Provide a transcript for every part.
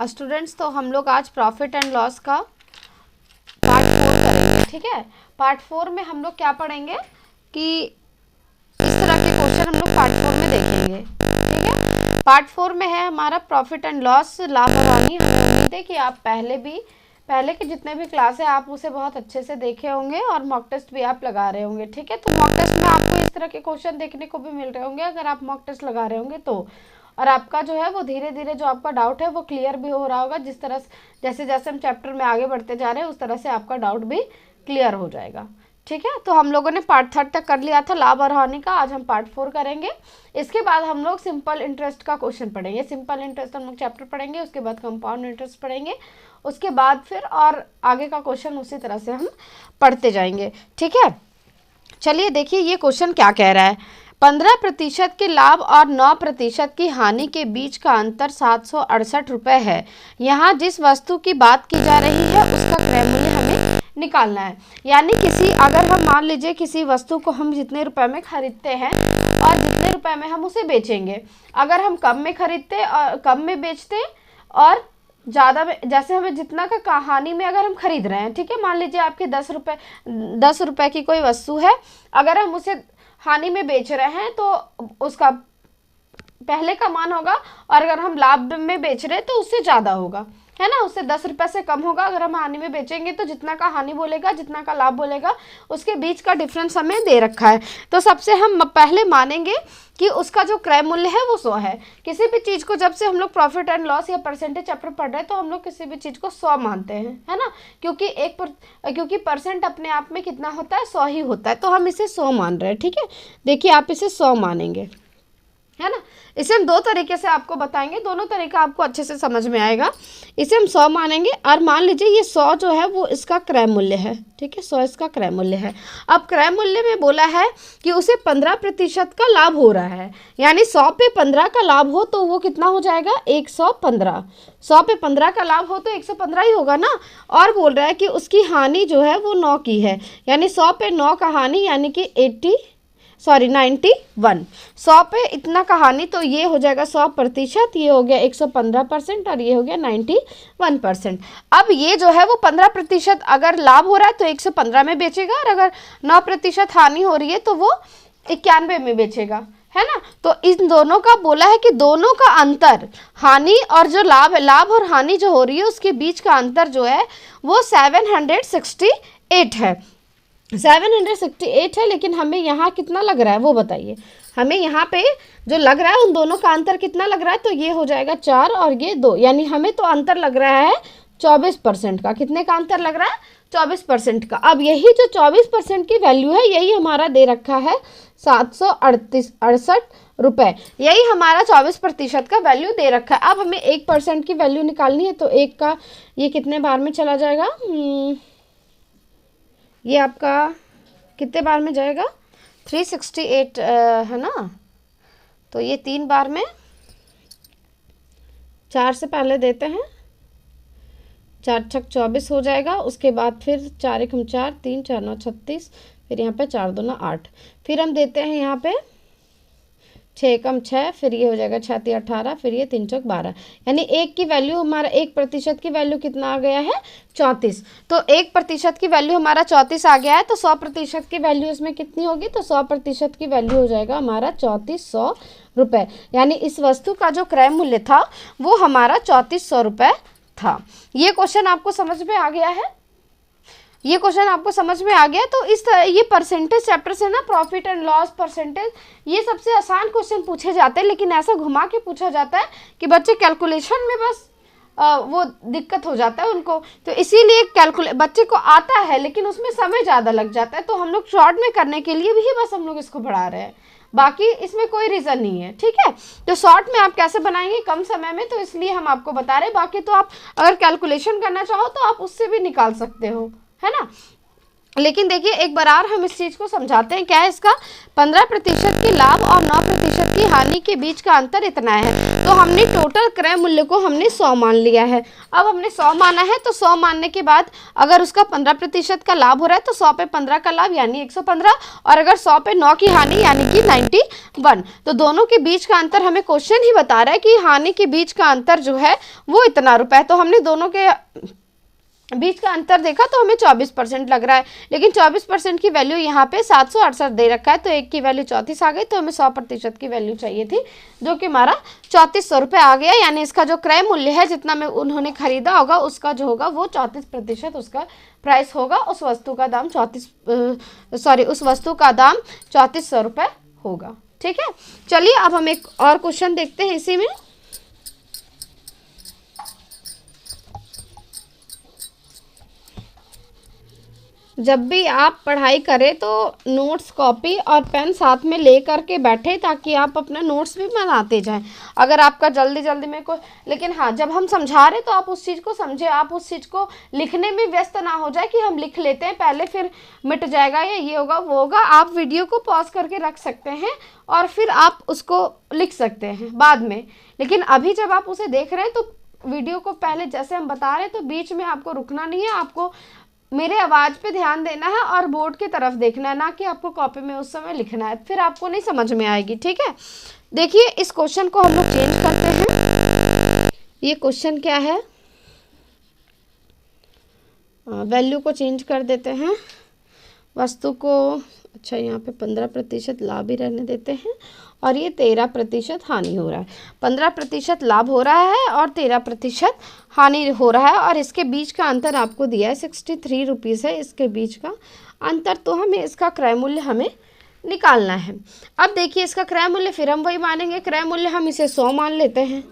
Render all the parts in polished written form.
Students, तो हम लोग आज प्रॉफिट एंड लॉस का पार्ट 4 करेंगे। ठीक है, पार्ट 4 में हम लोग क्या पढ़ेंगे कि इस तरह के क्वेश्चन हम लोग पार्ट 4 में देखेंगे। ठीक है, पार्ट 4 में है हमारा प्रॉफिट एंड लॉस, लाभ और हानि। हमें उम्मीद है कि आप पहले के जितने भी क्लास है आप उसे बहुत अच्छे से देखे होंगे और मॉक टेस्ट भी आप लगा रहे होंगे। ठीक है, तो मॉक टेस्ट में आपको इस तरह के क्वेश्चन देखने को भी मिल रहे होंगे अगर आप मॉक टेस्ट लगा रहे होंगे तो, और आपका जो है वो धीरे धीरे जो आपका डाउट है वो क्लियर भी हो रहा होगा। जिस तरह जैसे जैसे हम चैप्टर में आगे बढ़ते जा रहे हैं उस तरह से आपका डाउट भी क्लियर हो जाएगा। ठीक है, तो हम लोगों ने पार्ट 3 तक कर लिया था लाभ और हानि का, आज हम पार्ट 4 करेंगे। इसके बाद हम लोग सिंपल इंटरेस्ट का क्वेश्चन पढ़ेंगे। सिंपल इंटरेस्ट हम लोग चैप्टर पढ़ेंगे, उसके बाद कंपाउंड इंटरेस्ट पढ़ेंगे, उसके बाद फिर और आगे का क्वेश्चन उसी तरह से हम पढ़ते जाएंगे। ठीक है, चलिए देखिए ये क्वेश्चन क्या कह रहा है। 15% के लाभ और 9% की हानि के बीच का अंतर 768 रुपये है। यहाँ जिस वस्तु की बात की जा रही है उसका क्रय मूल्य हमें निकालना है। यानी अगर हम मान लीजिए किसी वस्तु को हम जितने रुपए में खरीदते हैं और जितने रुपए में हम उसे बेचेंगे, अगर हम कम में खरीदते और कम में बेचते और ज़्यादा में, जैसे हमें जितना का कहानी में अगर हम खरीद रहे हैं, ठीक है, मान लीजिए आपके 10 रुपए की कोई वस्तु है, अगर हम उसे हानि में बेच रहे हैं तो उसका पहले का मान होगा, और अगर हम लाभ में बेच रहे हैं तो उससे ज़्यादा होगा, है ना, उससे 10 रुपये से कम होगा। अगर हम हानि में बेचेंगे तो जितना का हानि बोलेगा जितना का लाभ बोलेगा उसके बीच का डिफरेंस हमें दे रखा है। तो सबसे हम पहले मानेंगे कि उसका जो क्रय मूल्य है वो 100 है। किसी भी चीज़ को जब से हम लोग प्रॉफिट एंड लॉस या परसेंटेज चैप्टर पढ़ रहे हैं तो हम लोग किसी भी चीज़ को 100 मानते हैं, है ना, क्योंकि परसेंट अपने आप में कितना होता है, 100 ही होता है, तो हम इसे 100 मान रहे हैं। ठीक है, देखिए आप इसे 100 मानेंगे, है ना। इसे हम 2 तरीके से आपको बताएंगे, दोनों तरीका आपको अच्छे से समझ में आएगा। इसे हम 100 मानेंगे और मान लीजिए ये 100 जो है वो इसका क्रय मूल्य है। ठीक है, 100 इसका क्रय मूल्य है। अब क्रय मूल्य में बोला है कि उसे 15% का लाभ हो रहा है, यानी 100 पे 15 का लाभ हो तो वो कितना हो जाएगा, 115। 100 पे 15 का लाभ हो तो 115 ही होगा ना। और बोल रहा है कि उसकी हानि जो है वो 9 की है, यानी 100 पे 9 का हानि, यानी कि 91। 100 पे इतना कहानी तो ये हो जाएगा 100%, ये हो गया 115% और ये हो गया 91%। अब ये जो है वो 15% अगर लाभ हो रहा है तो 115 में बेचेगा, और अगर 9% हानि हो रही है तो वो 91 में बेचेगा, है ना। तो इन दोनों का बोला है कि दोनों का अंतर, हानि और जो लाभ है, लाभ और हानि जो हो रही है उसके बीच का अंतर जो है वो 768 है। 768 है, लेकिन हमें यहाँ कितना लग रहा है वो बताइए। हमें यहाँ पे जो लग रहा है उन दोनों का अंतर कितना लग रहा है, तो ये हो जाएगा 4 और ये 2, यानी हमें तो अंतर लग रहा है 24% का। कितने का अंतर लग रहा है, 24% का। अब यही जो 24% की वैल्यू है यही हमारा दे रखा है 768 रुपये, यही हमारा 24% का वैल्यू दे रखा है। अब हमें 1% की वैल्यू निकालनी है, तो 1 का ये कितने बार में चला जाएगा, ये आपका कितने बार में जाएगा, 368 है ना, तो ये 3 बार में, 4 से पहले देते हैं, 4 छक 24 हो जाएगा। उसके बाद फिर 4 1 4, 3 4 9 36, फिर यहाँ पे 4 2 9 8, फिर हम देते हैं यहाँ पे 6 कम 6, फिर ये हो जाएगा 6 3 18, फिर ये 3 चौक 12, यानी 1 की वैल्यू हमारा 1% की वैल्यू कितना आ गया है, 34। तो 1% की वैल्यू हमारा 34 आ गया है, तो 100% की वैल्यू इसमें कितनी होगी, तो 100% की वैल्यू हो जाएगा हमारा 3400 रुपये, यानी इस वस्तु का जो क्रय मूल्य था वो हमारा 3400 रुपये था। ये क्वेश्चन आपको समझ में आ गया है, ये क्वेश्चन आपको समझ में आ गया। तो इस तरह ये परसेंटेज चैप्टर से ना, प्रॉफिट एंड लॉस, परसेंटेज, ये सबसे आसान क्वेश्चन पूछे जाते हैं, लेकिन ऐसा घुमा के पूछा जाता है कि बच्चे कैलकुलेशन में बस वो दिक्कत हो जाता है उनको, तो इसीलिए बच्चे को आता है लेकिन उसमें समय ज़्यादा लग जाता है, तो हम लोग शॉर्ट में करने के लिए भी बस हम लोग इसको बढ़ा रहे हैं, बाकी इसमें कोई रीज़न नहीं है। ठीक है, तो शॉर्ट में आप कैसे बनाएंगे कम समय में, तो इसलिए हम आपको बता रहे हैं। बाकी तो आप अगर कैलकुलेशन करना चाहो तो आप उससे भी निकाल सकते हो, है ना। लेकिन देखिए एक बार और हम इस चीज़ को समझाते हैं। क्या है इसका, 15% की लाभ और 9% की हानि के बीच का अंतर इतना है। तो हमने टोटल क्रय मूल्य को हमने 100 मान लिया है। अब हमने 100 माना है, तो 100 मानने के बाद अगर उसका 15% का लाभ हो रहा है तो 100 पे 15 का लाभ यानी 115, और अगर 100 पे 9 की हानि यानी कि 91। तो दोनों के बीच का अंतर हमें क्वेश्चन ही बता रहा है कि हानि के बीच का अंतर जो है वो इतना रुपए। तो हमने दोनों के बीच का अंतर देखा तो हमें 24% लग रहा है, लेकिन 24% की वैल्यू यहाँ पे 768 दे रखा है, तो एक की वैल्यू 34 आ गई। तो हमें 100% की वैल्यू चाहिए थी, जो कि हमारा 3400 रुपये आ गया। यानी इसका जो क्रय मूल्य है, जितना में उन्होंने खरीदा होगा उसका जो होगा वो 34% उसका प्राइस होगा। उस वस्तु का दाम उस वस्तु का दाम 3400 रुपये होगा। ठीक है, चलिए अब हम एक और क्वेश्चन देखते हैं इसी में। जब भी आप पढ़ाई करें तो नोट्स, कॉपी और पेन साथ में ले करके बैठे, ताकि आप अपना नोट्स भी बनाते जाएं। अगर आपका जल्दी जल्दी में कोई, लेकिन हाँ जब हम समझा रहे तो आप उस चीज़ को समझे, आप उस चीज़ को लिखने में व्यस्त ना हो जाए कि हम लिख लेते हैं पहले फिर मिट जाएगा या ये होगा वो होगा। आप वीडियो को पॉज करके रख सकते हैं और फिर आप उसको लिख सकते हैं बाद में। लेकिन अभी जब आप उसे देख रहे हैं तो वीडियो को पहले जैसे हम बता रहे हैं, तो बीच में आपको रुकना नहीं है, आपको मेरे आवाज़ पे ध्यान देना है और बोर्ड की तरफ देखना है, ना कि आपको कॉपी में उस समय लिखना है, फिर आपको नहीं समझ में आएगी। ठीक है, देखिए इस क्वेश्चन को हम लोग चेंज करते हैं। ये क्वेश्चन क्या है, वैल्यू को चेंज कर देते हैं, वस्तु को, अच्छा यहाँ पे 15% लाभ ही रहने देते हैं, और ये 13% हानि हो रहा है। 15% लाभ हो रहा है और 13% हानि हो रहा है, और इसके बीच का अंतर आपको दिया है 63 रुपीज़ है इसके बीच का अंतर। तो हमें इसका क्रय मूल्य हमें निकालना है। अब देखिए इसका क्रय मूल्य फिर हम वही मानेंगे, क्रय मूल्य हम इसे 100 मान लेते हैं,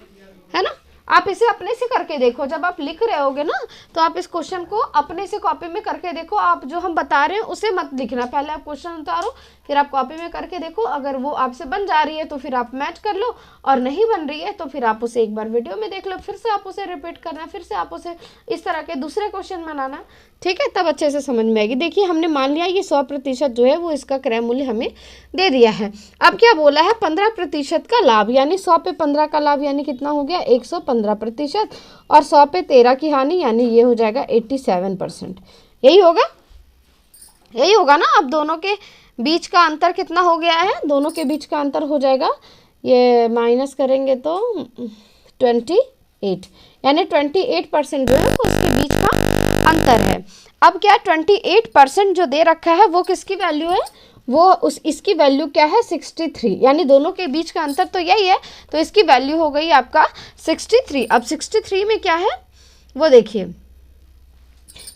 है ना। आप इसे अपने से करके देखो, जब आप लिख रहे होगे ना तो आप इस क्वेश्चन को अपने से कॉपी में करके देखो। आप जो हम बता रहे हैं उसे मत लिखना, पहले आप क्वेश्चन उतारो फिर आप कॉपी में करके देखो। अगर वो आपसे बन जा रही है तो फिर आप मैच कर लो, और नहीं बन रही है तो फिर आप उसे एक बार वीडियो में देख लो, फिर से आप उसे रिपीट करना, फिर से आप उसे इस तरह के दूसरे क्वेश्चन बनाना। ठीक है, तब अच्छे से समझ में आएगी। देखिए हमने मान लिया ये 100% जो है वो इसका क्रय मूल्य हमें दे दिया है। अब क्या बोला है, 15% का लाभ, यानी 100 पे 15 का लाभ यानी कितना हो गया 115%, और 100 पे 13 की हानि यानी ये हो जाएगा 87%। यही होगा ना। अब दोनों के बीच का अंतर कितना हो गया है, दोनों के बीच का अंतर हो जाएगा, ये माइनस करेंगे तो 28, यानी 28% जो है वो इसके बीच का अंतर है। अब क्या 28% जो दे रखा है वो किसकी वैल्यू है, वो इसकी वैल्यू क्या है 63, यानी दोनों के बीच का अंतर तो यही है, तो इसकी वैल्यू हो गई आपका 63। अब 63 में क्या है वो देखिए,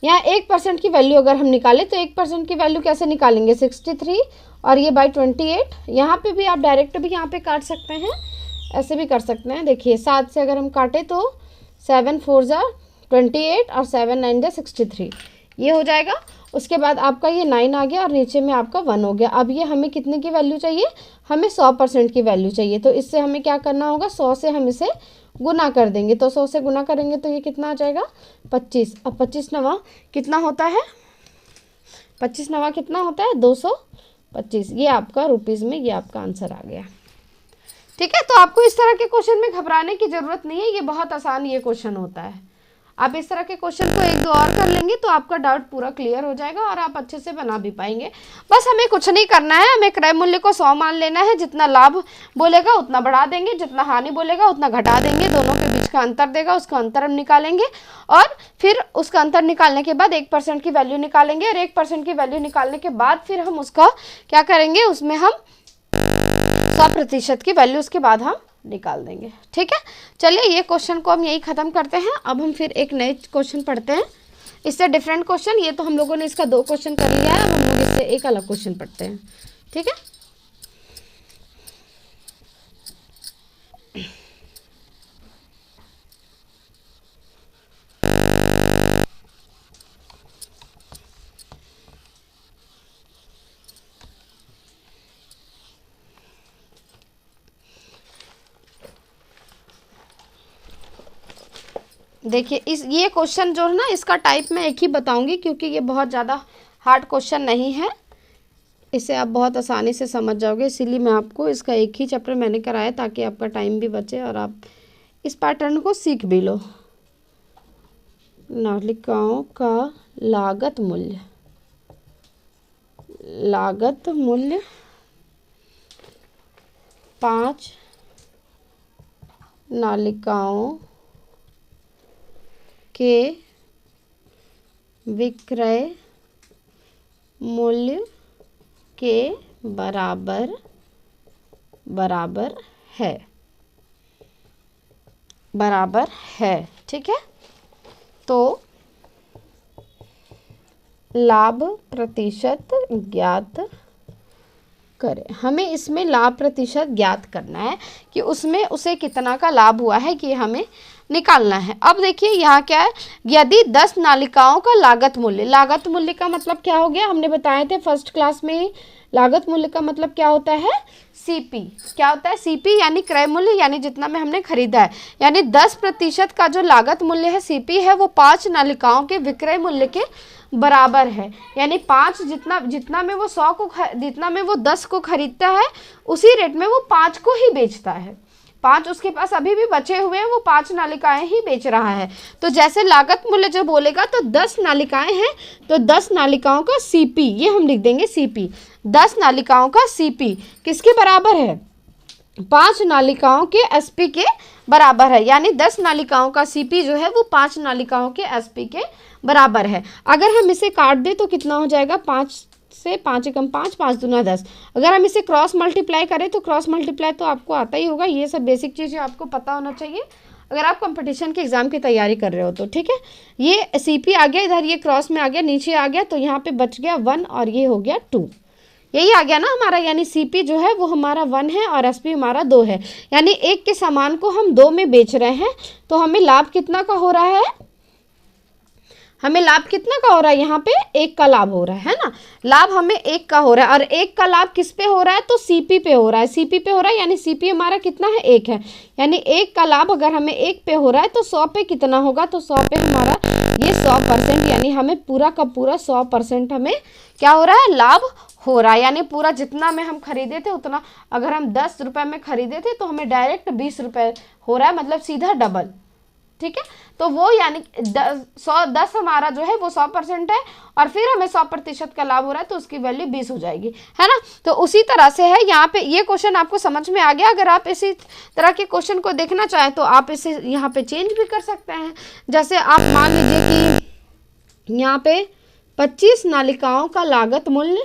यहाँ 1% की वैल्यू अगर हम निकालें तो 1% की वैल्यू कैसे निकालेंगे, 63 और ये बाई 28। यहाँ पे भी आप डायरेक्ट भी यहाँ पे काट सकते हैं, ऐसे भी कर सकते हैं। देखिए 7 से अगर हम काटें तो 7 4 जा 28 और 7 9 जा 63, ये हो जाएगा। उसके बाद आपका ये 9 आ गया और नीचे में आपका 1 हो गया। अब ये हमें कितने की वैल्यू चाहिए, हमें 100% की वैल्यू चाहिए। तो इससे हमें क्या करना होगा, 100 से हम इसे गुना कर देंगे। तो 100 से गुना करेंगे तो ये कितना आ जाएगा 25। अब 25 नवा कितना होता है, 25 नवा कितना होता है 225। ये आपका रुपीज़ में ये आपका आंसर आ गया। ठीक है, तो आपको इस तरह के क्वेश्चन में घबराने की ज़रूरत नहीं है, ये बहुत आसान ये क्वेश्चन होता है। आप इस तरह के क्वेश्चन को एक दो और कर लेंगे तो आपका डाउट पूरा क्लियर हो जाएगा और आप अच्छे से बना भी पाएंगे। बस हमें कुछ नहीं करना है, हमें क्रय मूल्य को 100 मान लेना है, जितना लाभ बोलेगा उतना बढ़ा देंगे, जितना हानि बोलेगा उतना घटा देंगे, दोनों के बीच का अंतर देगा उसका अंतर हम निकालेंगे, और फिर उसका अंतर निकालने के बाद 1% की वैल्यू निकालेंगे, और 1% की वैल्यू निकालने के बाद फिर हम उसका क्या करेंगे, उसमें हम 100% की वैल्यू उसके बाद हम निकाल देंगे। ठीक है, चलिए ये क्वेश्चन को हम यही ख़त्म करते हैं। अब हम फिर एक नए क्वेश्चन पढ़ते हैं, इससे डिफरेंट क्वेश्चन। ये तो हम लोगों ने इसका 2 क्वेश्चन कर लिया है, अब हम लोग इससे एक अलग क्वेश्चन पढ़ते हैं। ठीक है, देखिए ये क्वेश्चन जो है ना, इसका टाइप मैं एक ही बताऊंगी क्योंकि ये बहुत ज़्यादा हार्ड क्वेश्चन नहीं है, इसे आप बहुत आसानी से समझ जाओगे, इसीलिए मैं आपको इसका एक ही चैप्टर मैंने कराया ताकि आपका टाइम भी बचे और आप इस पैटर्न को सीख भी लो। नालिकाओं का लागत मूल्य, लागत मूल्य 5 नालिकाओं के विक्रय मूल्य के बराबर है, बराबर है। ठीक है, तो लाभ प्रतिशत ज्ञात करें। हमें इसमें लाभ प्रतिशत ज्ञात करना है कि उसमें उसे कितना का लाभ हुआ है कि हमें निकालना है। अब देखिए यहाँ क्या है, यदि 10 नालिकाओं का लागत मूल्य, लागत मूल्य का मतलब क्या हो गया, हमने बताए थे फर्स्ट क्लास में ही, लागत मूल्य का मतलब क्या होता है, सीपी। क्या होता है, सीपी यानी क्रय मूल्य, यानी जितना में हमने खरीदा है, यानी 10% का जो लागत मूल्य है सीपी है वो 5 नालिकाओं के विक्रय मूल्य के बराबर है। यानी 5 जितना में वो 100 को जितना में वो 10 को खरीदता है उसी रेट में वो 5 को ही बेचता है। 5 उसके पास अभी भी बचे हुए हैं, वो 5 नालिकाएं ही बेच रहा है। तो जैसे लागत मूल्य जब बोलेगा तो 10 नालिकाएं हैं तो 10 नालिकाओं का सीपी, ये हम लिख देंगे सीपी। 10 नालिकाओं का सीपी किसके बराबर है, 5 नालिकाओं के एसपी के बराबर है। यानी 10 नालिकाओं का सीपी जो है वो 5 नालिकाओं के एसपी के बराबर है। अगर हम इसे काट दें तो कितना हो जाएगा, 5 से 5 एकम 5, 5 दूना 10। अगर हम इसे क्रॉस मल्टीप्लाई करें तो क्रॉस मल्टीप्लाई तो आपको आता ही होगा, ये सब बेसिक चीज़ें आपको पता होना चाहिए अगर आप कंपटीशन के एग्जाम की तैयारी कर रहे हो तो। ठीक है, ये सीपी आ गया इधर, ये क्रॉस में आ गया, नीचे आ गया, तो यहाँ पे बच गया 1 और ये हो गया 2, यही आ गया ना हमारा। यानी सीपी जो है वो हमारा 1 है और एसपी हमारा 2 है। यानी एक के सामान को हम 2 में बेच रहे हैं तो हमें लाभ कितना का हो रहा है, हमें लाभ कितना का हो रहा है, यहाँ पे 1 का लाभ हो रहा है ना, लाभ हमें 1 का हो रहा है। और 1 का लाभ किस पे हो रहा है, तो सीपी पे हो रहा है, सीपी पे हो रहा है, यानी सीपी हमारा कितना है, 1 है। यानी 1 का लाभ अगर हमें 1 पे हो रहा है तो 100 पे कितना होगा, तो 100 पे हमारा ये 100%, यानी हमें पूरा का पूरा 100% हमें क्या हो रहा है, लाभ हो रहा है। यानी पूरा जितना में हम खरीदे थे उतना, अगर हम 10 रुपये में खरीदे थे तो हमें डायरेक्ट 20 रुपये हो रहा है, मतलब सीधा डबल। ठीक है, तो वो यानी 10 हमारा जो है वो 100% है और फिर हमें 100% का लाभ हो रहा है तो उसकी वैल्यू 20 हो जाएगी, है ना। तो उसी तरह से है यहाँ पे, ये क्वेश्चन आपको समझ में आ गया। अगर आप इसी तरह के क्वेश्चन को देखना चाहें तो आप इसे यहाँ पे चेंज भी कर सकते हैं। जैसे आप मान लीजिए कि यहाँ पे 25 नालिकाओं का लागत मूल्य,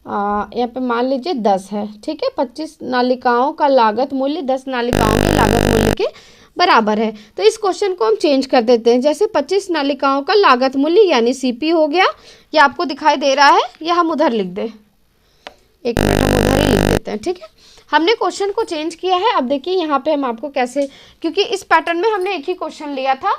यहाँ पे मान लीजिए 10 है। ठीक है, 25 नालिकाओं का लागत मूल्य 10 नालिकाओं के लागत मूल्य के बराबर है। तो इस क्वेश्चन को हम चेंज कर देते हैं। जैसे 25 नालिकाओं का लागत मूल्य यानी सीपी हो गया, ये आपको दिखाई दे रहा है, या हम उधर लिख दें, एक मिनट हम उधर ही लिख देते हैं। ठीक है, हमने क्वेश्चन को चेंज किया है। अब देखिए यहाँ पे हम आपको कैसे, क्योंकि इस पैटर्न में हमने एक ही क्वेश्चन लिया था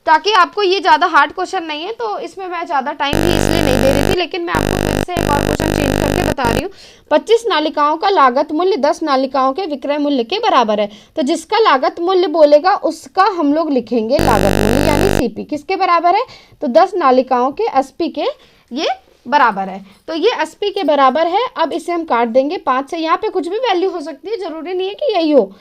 ताकि आपको ये ज़्यादा हार्ड क्वेश्चन नहीं है तो इसमें मैं ज़्यादा टाइम भी इसलिए नहीं दे रही थी, लेकिन मैं आपको फिर से एक और क्वेश्चन चेंज करके बता रही हूँ। 25 नालिकाओं का लागत मूल्य 10 नालिकाओं के विक्रय मूल्य के बराबर है। तो जिसका लागत मूल्य बोलेगा उसका हम लोग लिखेंगे लागत मूल्य, यानी सीपी किसके बराबर है, तो 10 नालिकाओं के एसपी के ये बराबर है। तो ये एसपी के बराबर है। अब इसे हम काट देंगे 5 से, यहाँ पे कुछ भी वैल्यू हो सकती है, जरूरी नहीं है कि यही हो।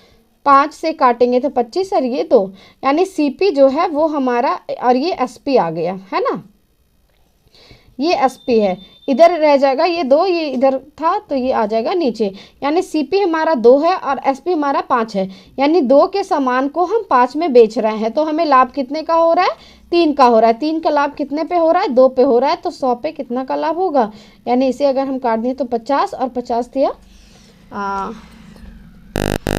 5 से काटेंगे तो 25 और ये 2, यानी सीपी जो है वो हमारा, और ये एसपी आ गया है ना, ये एसपी है, इधर रह जाएगा ये 2, ये इधर था तो ये आ जाएगा नीचे। यानी सीपी हमारा 2 है और एसपी हमारा 5 है, यानी 2 के सामान को हम 5 में बेच रहे हैं। तो हमें लाभ कितने का हो रहा है, 3 का हो रहा है। 3 का लाभ कितने पे हो रहा है, 2 पे हो रहा है, तो 100 पे कितना का लाभ होगा, यानी इसे अगर हम काट दें तो 50 और 50 दिया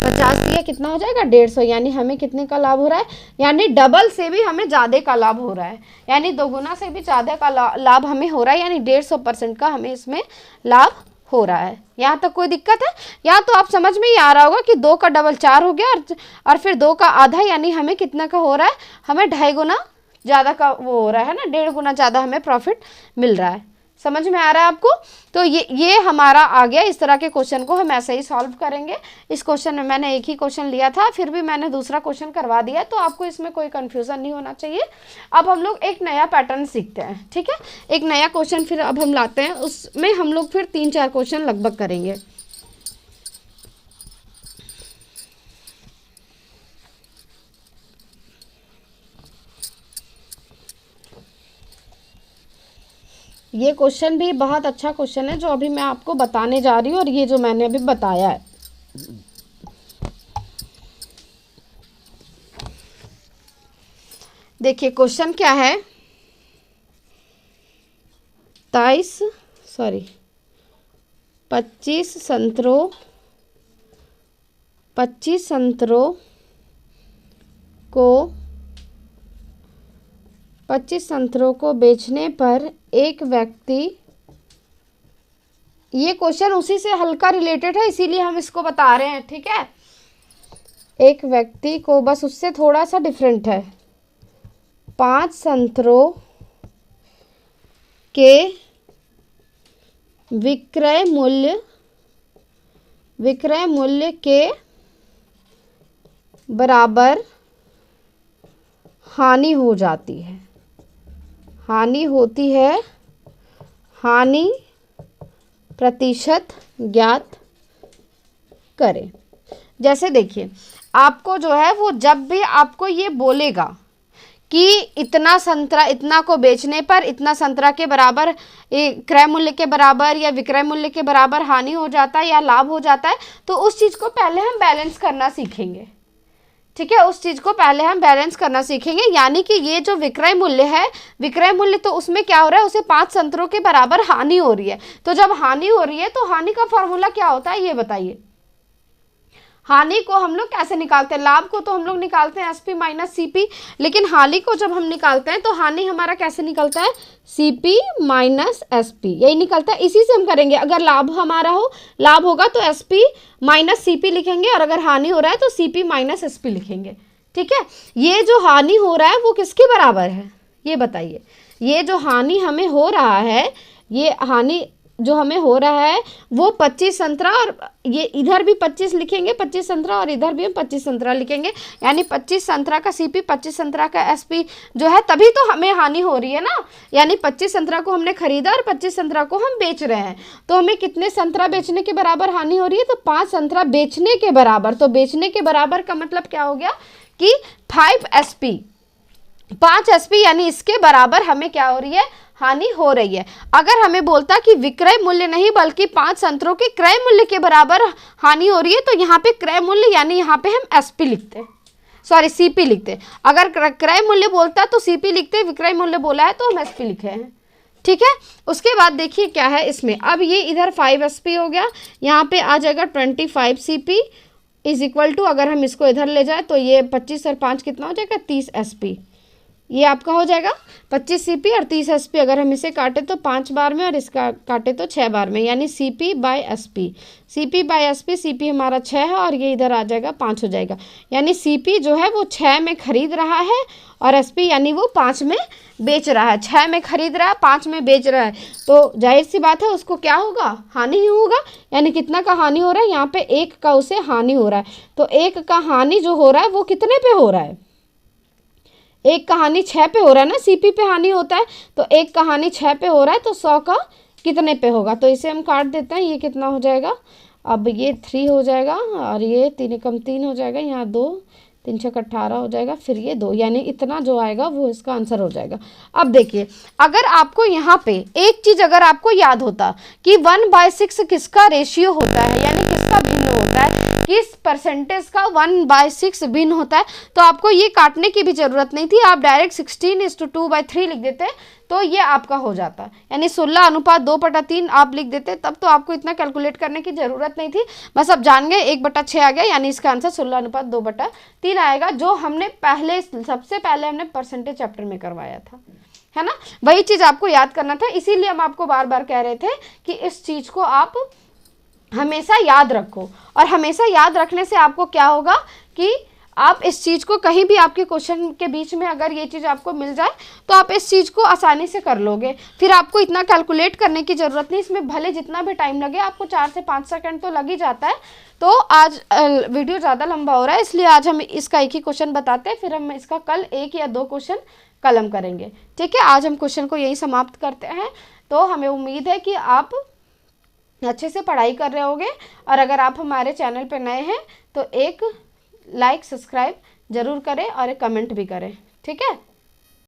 50 दिया कितना हो जाएगा, 150। यानी हमें कितने का लाभ हो रहा है, यानी डबल से भी हमें ज़्यादा का लाभ हो रहा है, यानी दोगुना से भी ज़्यादा का लाभ हमें हो रहा है, यानी 150% का हमें इसमें लाभ हो रहा है। यहाँ तक कोई दिक्कत है, यहाँ तो आप समझ में ही आ रहा होगा कि 2 का डबल 4 हो गया और फिर 2 का आधा, यानी हमें कितना का हो रहा है, हमें 2.5 गुना ज़्यादा का वो हो रहा है ना, 1.5 गुना ज़्यादा हमें प्रॉफिट मिल रहा है। समझ में आ रहा है आपको? तो ये हमारा आ गया। इस तरह के क्वेश्चन को हम ऐसे ही सॉल्व करेंगे। इस क्वेश्चन में मैंने एक ही क्वेश्चन लिया था, फिर भी मैंने दूसरा क्वेश्चन करवा दिया, तो आपको इसमें कोई कंफ्यूजन नहीं होना चाहिए। अब हम लोग एक नया पैटर्न सीखते हैं, ठीक है। एक नया क्वेश्चन फिर अब हम लाते हैं, उसमें हम लोग फिर 3-4 क्वेश्चन लगभग करेंगे। ये क्वेश्चन भी बहुत अच्छा क्वेश्चन है जो अभी मैं आपको बताने जा रही हूँ, और ये जो मैंने अभी बताया है। देखिए क्वेश्चन क्या है, 25 संतरों को बेचने पर एक व्यक्ति, ये क्वेश्चन उसी से हल्का रिलेटेड है इसीलिए हम इसको बता रहे हैं, ठीक है। एक व्यक्ति को, बस उससे थोड़ा सा डिफरेंट है, 5 संतरों के विक्रय मूल्य के बराबर हानि हो जाती है। हानि होती है, हानि प्रतिशत ज्ञात करें। जैसे देखिए, आपको जो है वो जब भी आपको ये बोलेगा कि इतना संतरा, इतना को बेचने पर इतना संतरा के बराबर क्रय मूल्य के बराबर या विक्रय मूल्य के बराबर हानि हो जाता है या लाभ हो जाता है, तो उस चीज को पहले हम बैलेंस करना सीखेंगे, ठीक है। उस चीज को पहले हम बैलेंस करना सीखेंगे। यानी कि ये जो विक्रय मूल्य है, विक्रय मूल्य, तो उसमें क्या हो रहा है, उसे 5 संतरों के बराबर हानि हो रही है। तो जब हानि हो रही है तो हानि का फॉर्मूला क्या होता है ये बताइए। हानि को हम लोग कैसे निकालते हैं? लाभ को तो हम लोग निकालते हैं SP माइनस CP, लेकिन हानि को जब हम निकालते हैं तो हानि हमारा कैसे निकलता है? CP माइनस SP, यही निकलता है। इसी से हम करेंगे। अगर लाभ हमारा हो, लाभ होगा तो SP माइनस CP लिखेंगे, और अगर हानि हो रहा है तो CP माइनस SP लिखेंगे, ठीक है। ये जो हानि हो रहा है वो किसके बराबर है ये बताइए। ये जो हानि हमें हो रहा है, ये हानि जो हमें हो रहा है वो 25 संतरा, और ये इधर भी 25 लिखेंगे 25 संतरा, और इधर भी हम 25 संतरा लिखेंगे। यानी 25 संतरा का CP, 25 संतरा का SP जो है, तभी तो हमें हानि हो रही है ना। यानी 25 संतरा को हमने खरीदा और 25 संतरा को हम बेच रहे हैं, तो हमें कितने संतरा बेचने के बराबर हानि हो रही है? तो 5 संतरा बेचने के बराबर। तो बेचने के बराबर का मतलब क्या हो गया कि 5 SP, 5 SP, यानी इसके बराबर हमें क्या हो रही है? हानि हो रही है। अगर हमें बोलता कि विक्रय मूल्य नहीं बल्कि 5 संतरों के क्रय मूल्य के बराबर हानि हो रही है, तो यहाँ पे क्रय मूल्य यानी यहाँ पे हम SP लिखते, सॉरी CP लिखते। अगर क्रय मूल्य बोलता तो CP लिखते, विक्रय मूल्य बोला है तो हम SP लिखे हैं, ठीक है। उसके बाद देखिए क्या है इसमें, अब ये इधर 5 SP हो गया, यहाँ पे आ जाएगा 25 CP इज इक्वल टू, अगर हम इसको इधर ले जाए तो ये 25 और 5 कितना हो जाएगा? 30 SP। ये आपका हो जाएगा 25 CP और 30 SP। अगर हम इसे काटे तो 5 बार में और इसका काटे तो 6 बार में, यानी CP by SP। CP by SP, CP हमारा 6 है और ये इधर आ जाएगा 5 हो जाएगा। यानी CP जो है वो 6 में खरीद रहा है और SP यानी वो 5 में बेच रहा है। 6 में खरीद रहा है, 5 में बेच रहा है, तो जाहिर सी बात है उसको क्या होगा? हानि ही होगा। यानी कितना का हानि हो रहा है? यहाँ पे 1 का उसे हानि हो रहा है। तो 1 का हानि जो हो रहा है वो कितने पे हो रहा है? 1 का हानि 6 पे हो रहा है ना, CP पे हानि होता है, तो 1 का हानि 6 पे हो रहा है, तो 100 का कितने पे होगा? तो इसे हम काट देते हैं। ये कितना हो जाएगा? अब ये 3 हो जाएगा और ये 3 एकम 3 हो जाएगा, यहाँ 2, 3 छक 18 हो जाएगा, फिर ये 2, यानी इतना जो आएगा वो इसका आंसर हो जाएगा। अब देखिए, अगर आपको यहाँ पे एक चीज अगर आपको याद होता कि 1/6 किसका रेशियो होता है, यानी किसका भिन्न होता है, किस परसेंटेज का 1/6 भिन्न होता है, तो आपको ये काटने की भी जरूरत नहीं थी। आप डायरेक्ट 16:2/3 लिख देते, तो ये आपका हो जाता। यानी 16:2/3 आप लिख देते, तब तो आपको इतना कैलकुलेट करने की जरूरत नहीं थी। बस अब जान गए 1/6 आ गया, यानी इसका आंसर 16:2/3 आएगा, जो हमने सबसे पहले हमने परसेंटेज चैप्टर में करवाया था, है ना। वही चीज आपको याद करना था, इसीलिए हम आपको बार बार कह रहे थे कि इस चीज को आप हमेशा याद रखो। और हमेशा याद रखने से आपको क्या होगा कि आप इस चीज़ को कहीं भी आपके क्वेश्चन के बीच में अगर ये चीज़ आपको मिल जाए तो आप इस चीज़ को आसानी से कर लोगे, फिर आपको इतना कैलकुलेट करने की ज़रूरत नहीं। इसमें भले जितना भी टाइम लगे, आपको 4 से 5 सेकंड तो लग ही जाता है। तो आज वीडियो ज़्यादा लंबा हो रहा है, इसलिए आज हम इसका एक ही क्वेश्चन बताते हैं, फिर हम इसका कल 1 या 2 क्वेश्चन कल हम करेंगे। ठीक है, आज हम क्वेश्चन को यही समाप्त करते हैं। तो हमें उम्मीद है कि आप अच्छे से पढ़ाई कर रहे होगे, और अगर आप हमारे चैनल पर नए हैं तो एक लाइक सब्सक्राइब ज़रूर करें और एक कमेंट भी करें। ठीक है।